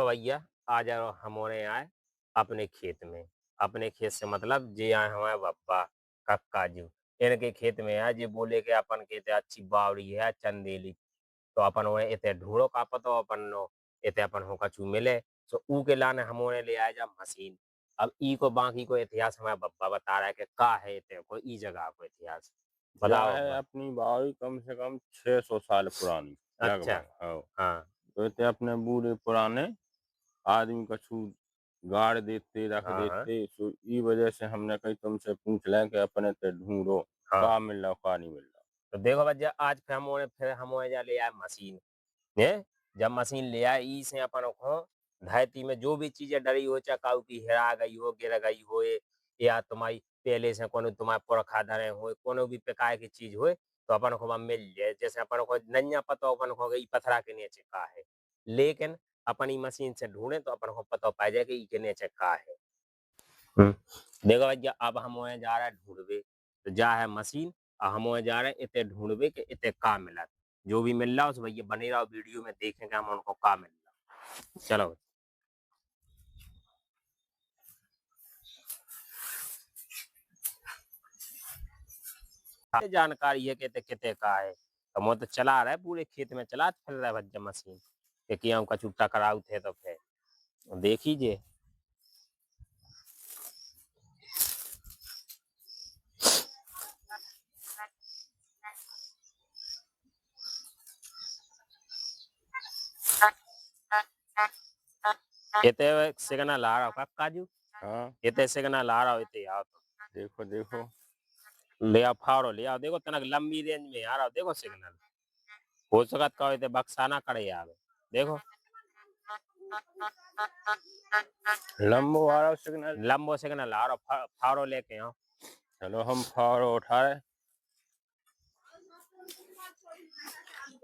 भैया आ जाओ हमारे आए अपने खेत में। अपने खेत से मतलब जे आए हमारे बप्पा कक्का जी इनके खेत में है जे बोले कि अपन खेत अच्छी बावड़ी है चंदेली तो अपन वो इते ढूंढो का पतो अपन नो इते अपन हो कछु मिले तो ऊ के लाने हमोने ले आए जा मशीन। अब ई को बाकी को इतिहास हमारा बप्पा बता रहा है कि का है इते को ई जगह को इतिहास यह बताओ है अब्बा। अपनी बावड़ी कम से कम 600 साल पुरानी अच्छा। लगभग। हाँ, हाँ। तो इतने अपने बूढ़े पुराने आदमी कछु गाड़ देते रख हाँ। हाँ। देते, सो ई वजह से हमने कही तुमसे पूछ लें कि अपने ते ढूंढो हाँ। का मिल रहा का नहीं मिल रहा। तो देखो भैया आज फिर हम जा ले आए मशीन है। जब मशीन ले आए ई से अपन को धरती में जो भी चीजें डरी हो चकाऊ की हेरा गई हो गिर गई हो या तुम्हारी पहले से कोनो तुम्हारे पुरखा धरे हो कोनो भी प्रकार की चीज हो तो अपन को वहाँ मिल जाए जैसे अपन को नैया पता अपन को ई पथरा के नीचे का है। लेकिन अपन ई मशीन से ढूंढे तो अपन को पता पा जाए कि ई के नीचे का है। हम्म। देखो भैया अब हम वहाँ जा रहे हैं ढूंढवे तो जा है मशीन और हम वहाँ जा रहे हैं इतने ढूंढवे के इतने का मिला जो भी मिल रहा है उस भैया बने रहो वीडियो में देखेंगे हम उनको का मिल रहा चलो। जानकारी है कितने कितने का है तो वो तो चला रहा है पूरे खेत में चला फिर रहा है भैया मशीन कि हम कछु टकराउ थे तो फिर देखिए। इतने सिग्नल आ रहा हो काका जी हाँ, इतने सिग्नल आ रहा हो इतने आओ तो देखो देखो। ले आओ फाड़ो ले आओ देखो तनक लंबी रेंज में आ रहा हो देखो सिग्नल हो सकत का इतने बक्साना करे आवे देखो लंबो आ रहा सिग्नल। लंबो सिग्नल आ रहा फाड़ो लेके आओ। चलो हम फावड़ो उठाए।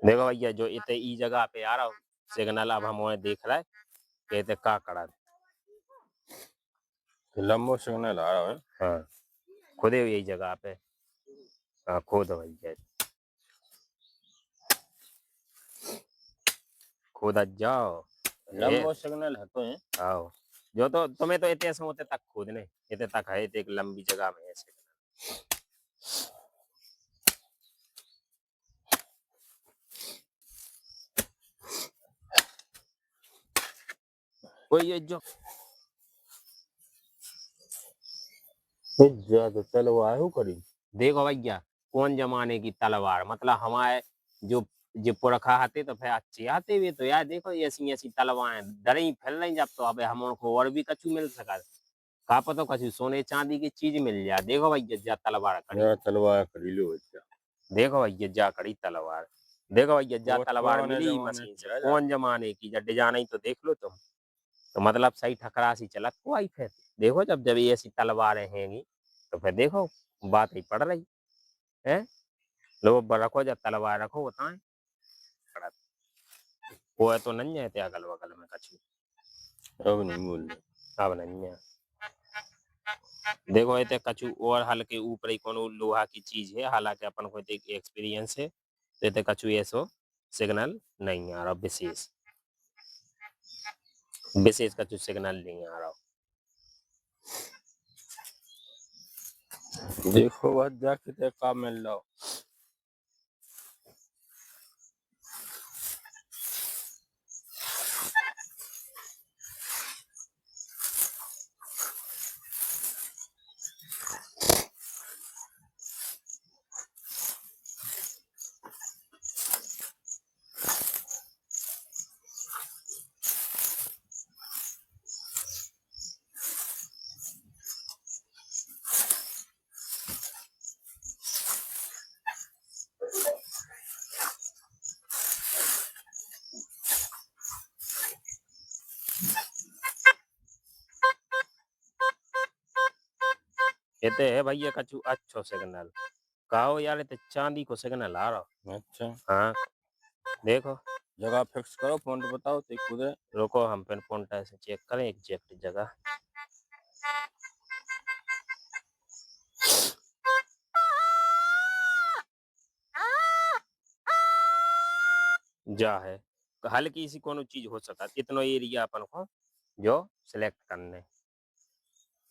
देखो भैया जो इतने ई जगह पे आ रहा हो सिग्नल अब हम वहाँ देख रहे हैं कि इतने का करा। लंबो सिग्नल आ रहा है। हाँ खुदे हुई यही जगह पे। हाँ खोद भैया खोदा जाओ ये लंबो सिग्नल है तो है। आओ जो तो तुम्हें तो इतने से होते तक खोदने इतने तक है इतने एक लंबी जगह में है सिग्नल। कोई ये जो ज्यादा तलवार हो करी। देखो भैया कौन जमाने की तलवार मतलब हमारे जो जो पुरखा आते तो फिर अच्छे आते हुए तो यार देखो ये ऐसी ऐसी तलवारें डरी फैल रही जब तो अब हम उनको और भी कछु मिल सका का पता कछु सोने चांदी की चीज मिल जाए। देखो भैया जा तलवार खड़ी यह तलवार खरी लो बच्चा। देखो भैया जा खड़ी तलवार देखो भैया जा बहुत तलवार पुराने मिली जमाने मशीन की से है जा। कौन जमाने की जब डिजाइन ही तो देख लो तुम तो मतलब सही ठकरा सी चलत को आई फिर देखो जब जब ये ऐसी तलवारें हैंगी तो फिर देखो बात ही पड़ रही है। लो रखो जब तलवार रखो बताएं वो है तो नहीं है ते अगल बगल में कछु अब नहीं बोल रहे। अब नहीं है। देखो ये कछु और हल्के ऊपर ही कोनो लोहा की चीज है हालांकि अपन को एक्सपीरियंस है तो ये कछु ऐसो सिग्नल नहीं आ रहा विशेष विशेष कछु सिग्नल नहीं आ रहा। देखो बस जा कितने काम मिल रहा हो। ये है भैया कछु अच्छो सिग्नल कहो यार ये चांदी को सिग्नल आ रहा। अच्छा, हाँ देखो जगह फिक्स करो पॉइंट बताओ तो खुद है। रुको हम पिन पॉइंट ऐसे चेक करें एग्जैक्ट जगह जा है हल्की सी कोनो चीज हो सकत इतनो एरिया अपन को जो सिलेक्ट करने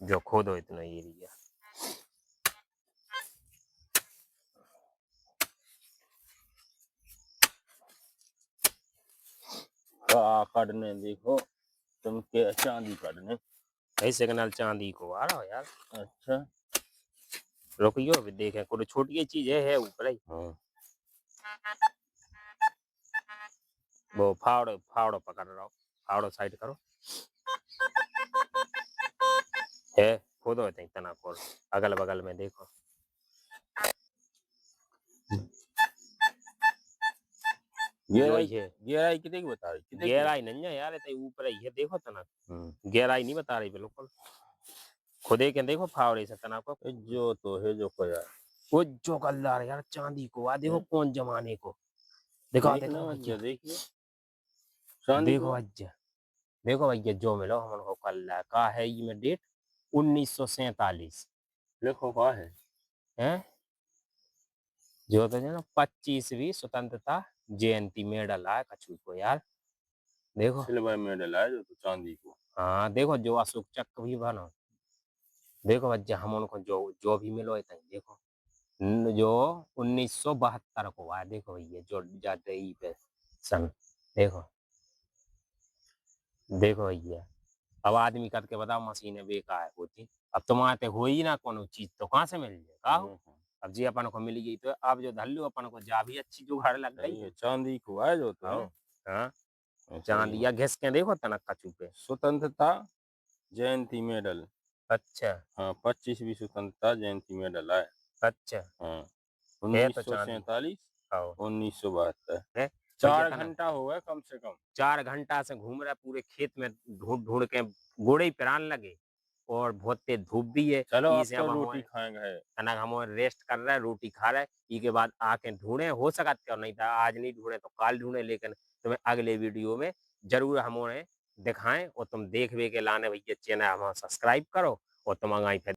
जो खोदो इतना एरिया। काटने देखो तुम के चांदी काटने। भाई सिग्नल चांदी को आ रहा हो यार। अच्छा रुकियो अभी देखें कोई छोटी चीज है ऊपर ही। हाँ वो फावड़ो फावड़ो पकड़ रहा हो, फावड़ो साइड करो है खोदो इतना इतना खोल अगल बगल में देखो। जो गहराई ये गहराई कितने की बता रही कितने की? गहराई नहीं है यार इतनी ऊपर ही है देखो तना हम्म। गहराई नहीं बता रही बिल्कुल। खुदे के देखो फावड़े से तना को जो तो है जो को यार वो जो कलर यार चांदी को आ देखो हैं? कौन जमाने को दिखा देखना देता मत भैया। देखिए चांदी देखो को भैया देखो भैया जो मिलो हम को कल का है ये में डेट 1947 लिखो का है है जो तो है ना 25वीं स्वतंत्रता जयंती मेडल आया कछू को यार देखो। सिल्वर मेडल है जो तो चांदी को। हाँ देखो जो अशोक चक्र भी बनो देखो भैया हम उनको जो जो भी मिलो इतना ही देखो जो 1972 को आया देखो भैया जो जाते ही पे सन देखो देखो भैया। अब आदमी करके बताओ मशीनें बेकार होती अब तुम्हारे हो ही ना कोनो चीज तो कहाँ से मिल जाए का हो। अब जी अपन को मिल गई तो अब जो धल्लू अपन को जा भी अच्छी जुगाड़ लग गई सही है चांदी को है जो तो हाँ है। हाँ सही चांदी है। या घिस के देखो तना कचू पे। स्वतंत्रता जयंती मेडल अच्छा हाँ 25वीं स्वतंत्रता जयंती मेडल है। अच्छा हाँ है उन्नीस तो सौ चांदी सैतालीस आओ 1972 है भैया 4 तना घंटा हो गए कम से कम। 4 घंटा से घूम रहा है पूरे खेत में ढूंढ ढूंढ के गोड़े ही पिरान लगे और बहुत तेज धूप भी है चलो अब इसे तो अब हम रोटी खाएंगे। कनक हम रेस्ट कर रहे हैं रोटी खा रहे हैं ई के बाद आके ढूंढे हो सकता क्यों नहीं था आज नहीं ढूंढे तो कल ढूंढे लेकिन तुम्हें अगले वीडियो में जरूर हम उन्हें दिखाएं और तुम देख वे के लाने भैया चैनल हमारा सब्सक्राइब करो और तुम आगे